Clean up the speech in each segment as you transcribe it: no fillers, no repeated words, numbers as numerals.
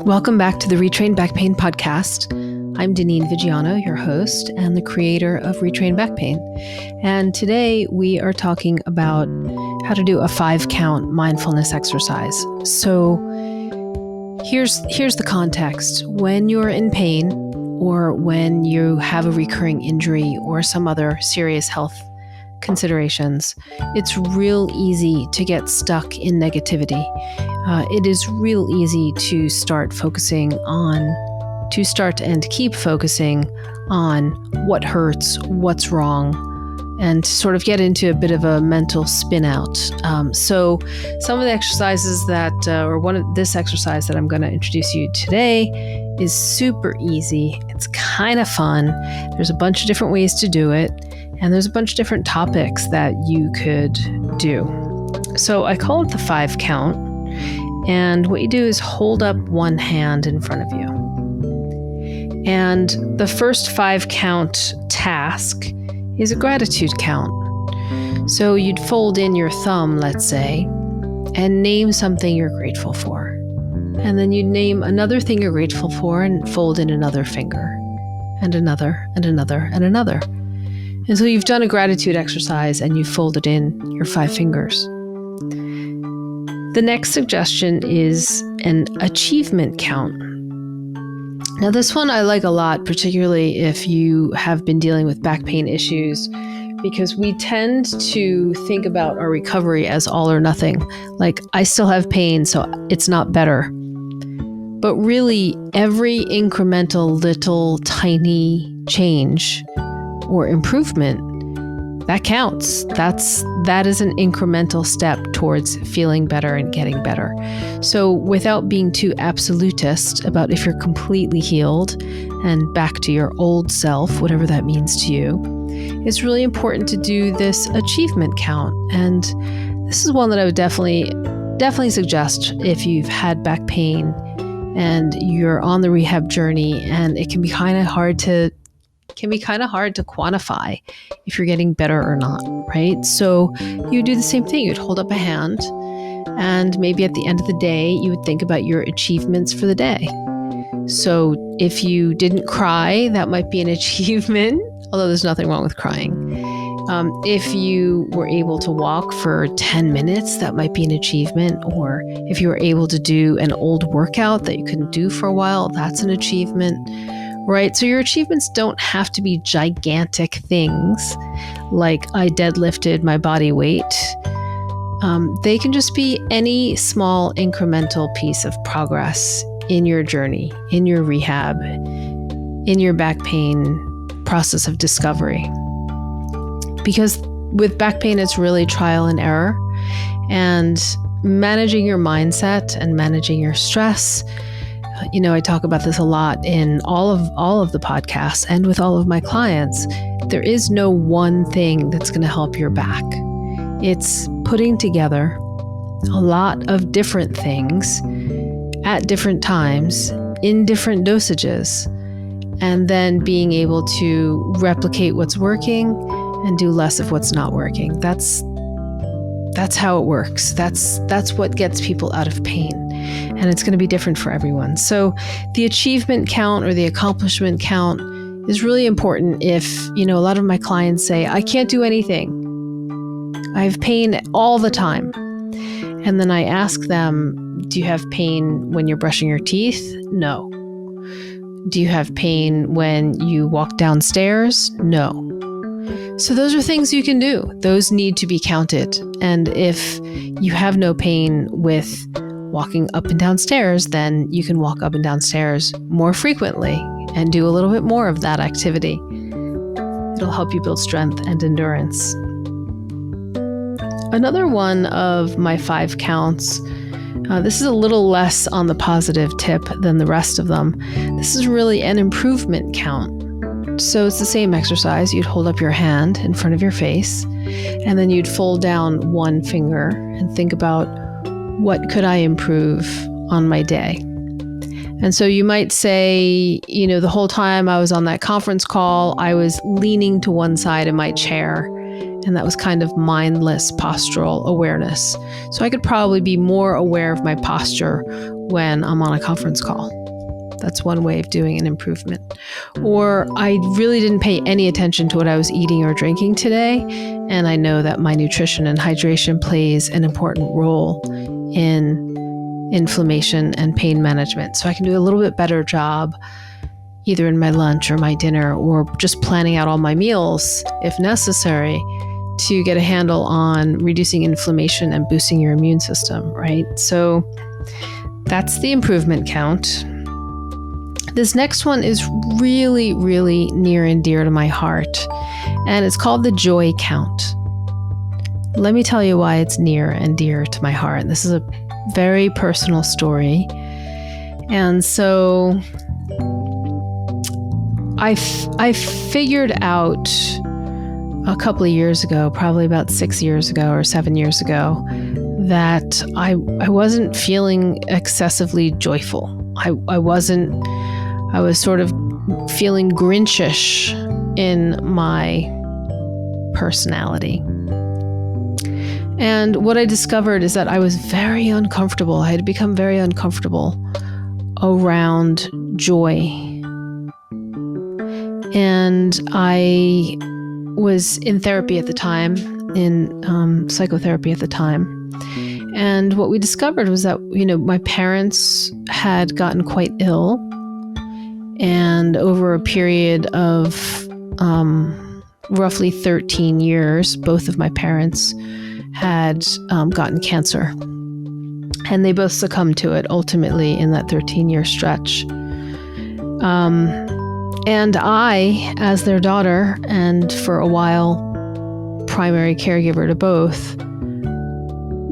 Welcome back to the Retrain Back Pain podcast. I'm Dinneen Vigiano, your host and the creator of Retrain Back Pain. And today we are talking about how to do a 5-count mindfulness exercise. So here's the context. When you're in pain or when you have a recurring injury or some other serious health considerations, it's real easy to get stuck in negativity. It is real easy to start and keep focusing on what hurts, what's wrong, and sort of get into a bit of a mental spin out. So some of the exercises this exercise that I'm going to introduce you today is super easy. It's kind of fun. There's a bunch of different ways to do it, and there's a bunch of different topics that you could do. So I call it the 5-count. And what you do is hold up one hand in front of you. And the first 5-count task is a gratitude count. So you'd fold in your thumb, let's say, and name something you're grateful for. And then you'd name another thing you're grateful for and fold in another finger, and another, and another, and another. And so you've done a gratitude exercise and you've folded in your 5 fingers. The next suggestion is an achievement count. Now, this one I like a lot, particularly if you have been dealing with back pain issues, because we tend to think about our recovery as all or nothing. Like, I still have pain, so it's not better. But really, every incremental little tiny change or improvement, that counts. That is an incremental step towards feeling better and getting better. So without being too absolutist about if you're completely healed and back to your old self, whatever that means to you, it's really important to do this achievement count. And this is one that I would definitely suggest if you've had back pain and you're on the rehab journey, and it can be kind of hard to quantify if you're getting better or not, right? So you do the same thing. You'd hold up a hand, and maybe at the end of the day, you would think about your achievements for the day. So if you didn't cry, that might be an achievement, although there's nothing wrong with crying. If you were able to walk for 10 minutes, that might be an achievement. Or if you were able to do an old workout that you couldn't do for a while, that's an achievement. Right? So your achievements don't have to be gigantic things like I deadlifted my body weight. They can just be any small incremental piece of progress in your journey, in your rehab, in your back pain process of discovery. Because with back pain, it's really trial and error, and managing your mindset and managing your stress. I talk about this a lot in all of the podcasts and with all of my clients. There is no one thing that's going to help your back. It's putting together a lot of different things at different times in different dosages, and then being able to replicate what's working and do less of what's not working. That's how it works. That's what gets people out of pain. And it's going to be different for everyone. So the achievement count or the accomplishment count is really important if, a lot of my clients say, I can't do anything. I have pain all the time. And then I ask them, do you have pain when you're brushing your teeth? No. Do you have pain when you walk downstairs? No. So those are things you can do. Those need to be counted. And if you have no pain with walking up and down stairs, then you can walk up and down stairs more frequently and do a little bit more of that activity. It'll help you build strength and endurance. Another one of my 5 counts, this is a little less on the positive tip than the rest of them. This is really an improvement count. So it's the same exercise. You'd hold up your hand in front of your face, and then you'd fold down one finger and think about, what could I improve on my day? And so you might say, the whole time I was on that conference call, I was leaning to one side in my chair And that was kind of mindless postural awareness. So I could probably be more aware of my posture when I'm on a conference call. That's one way of doing an improvement. Or I really didn't pay any attention to what I was eating or drinking today. And I know that my nutrition and hydration plays an important role in inflammation and pain management. So I can do a little bit better job either in my lunch or my dinner, or just planning out all my meals if necessary to get a handle on reducing inflammation and boosting your immune system, right? So that's the improvement count. This next one is really, really near and dear to my heart, and it's called the joy count. Let me tell you why it's near and dear to my heart. This is a very personal story. And so I figured out a couple of years ago, probably about 6 years ago or 7 years ago, that I wasn't feeling excessively joyful. I was sort of feeling Grinchish in my personality. And what I discovered is that I was very uncomfortable. I had become very uncomfortable around joy. And I was in therapy at the time, in psychotherapy at the time. And what we discovered was that, my parents had gotten quite ill. And over a period of roughly 13 years, both of my parents had gotten cancer. And they both succumbed to it ultimately in that 13-year stretch. And I, as their daughter, and for a while, primary caregiver to both,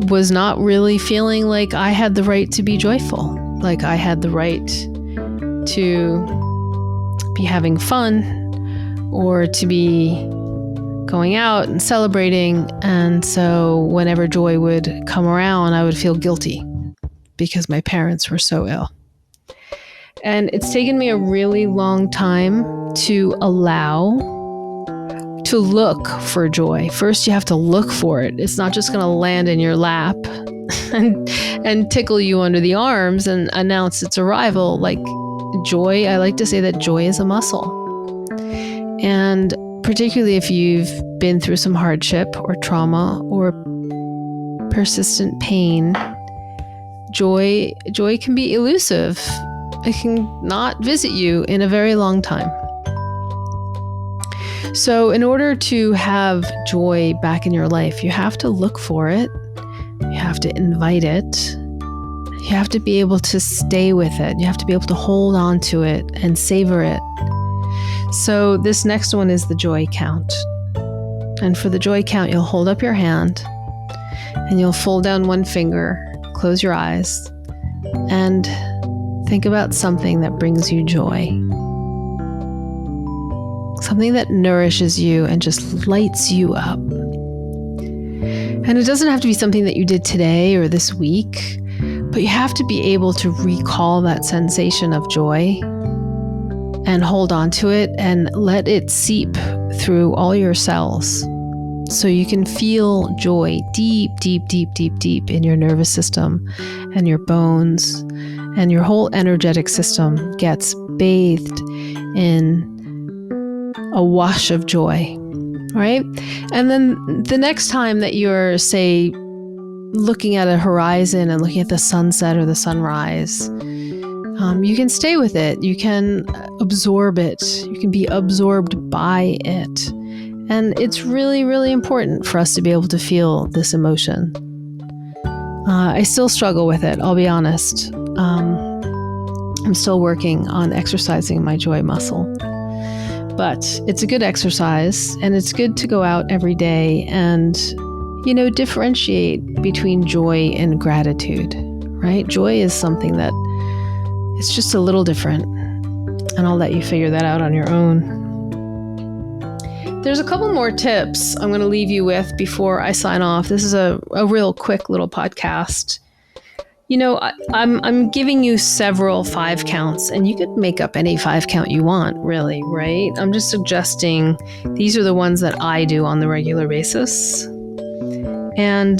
was not really feeling like I had the right to be joyful, like I had the right to be having fun or to be going out and celebrating. And so whenever joy would come around, I would feel guilty because my parents were so ill. And it's taken me a really long time to look for joy. First, you have to look for it. It's not just going to land in your lap and tickle you under the arms and announce its arrival. Like joy, I like to say that joy is a muscle. And particularly if you've been through some hardship or trauma or persistent pain, joy can be elusive. It can not visit you in a very long time. So in order to have joy back in your life, you have to look for it. You have to invite it. You have to be able to stay with it. You have to be able to hold on to it and savor it. So this next one is the joy count. And for the joy count, you'll hold up your hand and you'll fold down one finger, close your eyes, and think about something that brings you joy. Something that nourishes you and just lights you up. And it doesn't have to be something that you did today or this week, but you have to be able to recall that sensation of joy and hold on to it and let it seep through all your cells so you can feel joy deep, deep, deep, deep, deep in your nervous system and your bones, and your whole energetic system gets bathed in a wash of joy, right? And then the next time that you're, say, looking at a horizon and looking at the sunset or the sunrise, you can stay with it. You can absorb it. You can be absorbed by it. And it's really, really important for us to be able to feel this emotion. I still struggle with it, I'll be honest. I'm still working on exercising my joy muscle. But it's a good exercise, and it's good to go out every day and, differentiate between joy and gratitude, right? Joy is something that it's just a little different, and I'll let you figure that out on your own. There's a couple more tips I'm going to leave you with before I sign off. This is a real quick little podcast. I'm giving you several 5 counts, and you could make up any 5 count you want, really, right? I'm just suggesting these are the ones that I do on the regular basis. And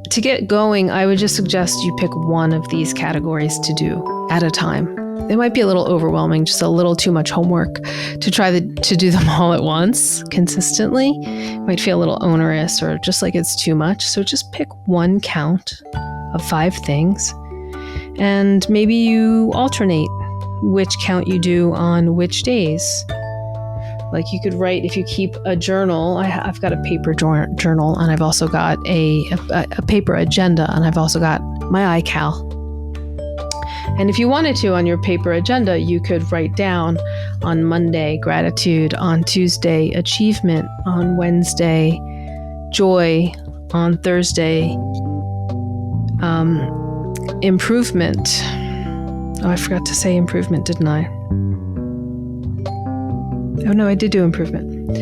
to get going, I would just suggest you pick one of these categories to do at a time. It might be a little overwhelming, just a little too much homework to try to do them all at once consistently. It might feel a little onerous or just like it's too much. So just pick one count of 5 things, and maybe you alternate which count you do on which days. Like you could write, if you keep a journal, I've got a paper journal, and I've also got a paper agenda, and I've also got my iCal. And if you wanted to, on your paper agenda, you could write down on Monday, gratitude; on Tuesday, achievement; on Wednesday, joy; on Thursday, improvement. Oh, I forgot to say improvement, didn't I? Oh no, I did do improvement.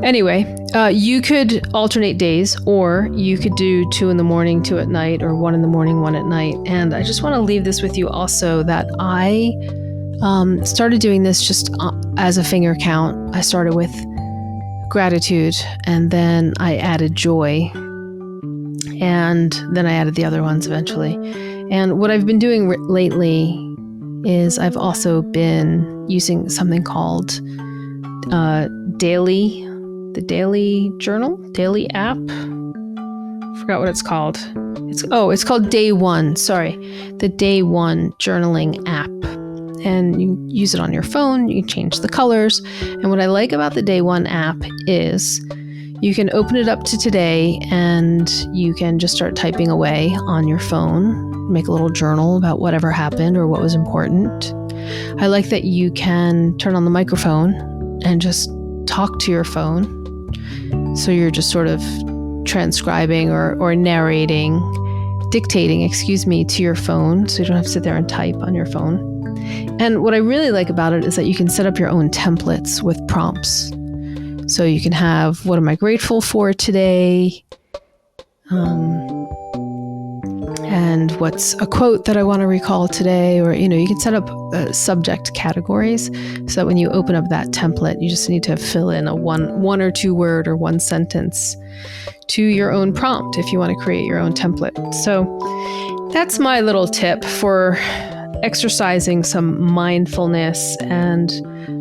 Anyway, you could alternate days, or you could do 2 in the morning, 2 at night, or 1 in the morning, 1 at night. And I just want to leave this with you also, that I started doing this just as a finger count. I started with gratitude, and then I added joy, and then I added the other ones eventually. And what I've been doing lately is I've also been using something called the Daily Journal, Daily app. Forgot what it's called. It's called Day One. Sorry, the Day One journaling app. And you use it on your phone. You can change the colors. And what I like about the Day One app is you can open it up to today, and you can just start typing away on your phone, make a little journal about whatever happened or what was important. I like that you can turn on the microphone and just talk to your phone. So you're just sort of transcribing or narrating, dictating, to your phone. So you don't have to sit there and type on your phone. And what I really like about it is that you can set up your own templates with prompts. So you can have, what am I grateful for today? And what's a quote that I want to recall today? Or, you can set up subject categories so that when you open up that template, you just need to fill in a one or 2 word or 1 sentence to your own prompt if you want to create your own template. So that's my little tip for exercising some mindfulness and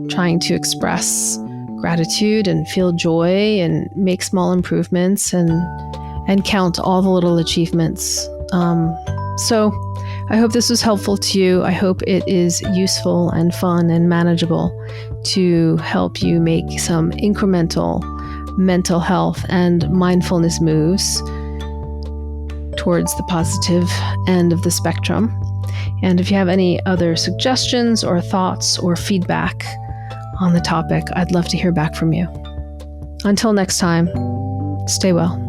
trying to express gratitude and feel joy and make small improvements and count all the little achievements. So I hope this was helpful to you. I hope it is useful and fun and manageable to help you make some incremental mental health and mindfulness moves towards the positive end of the spectrum. And if you have any other suggestions or thoughts or feedback on the topic, I'd love to hear back from you. Until next time, stay well.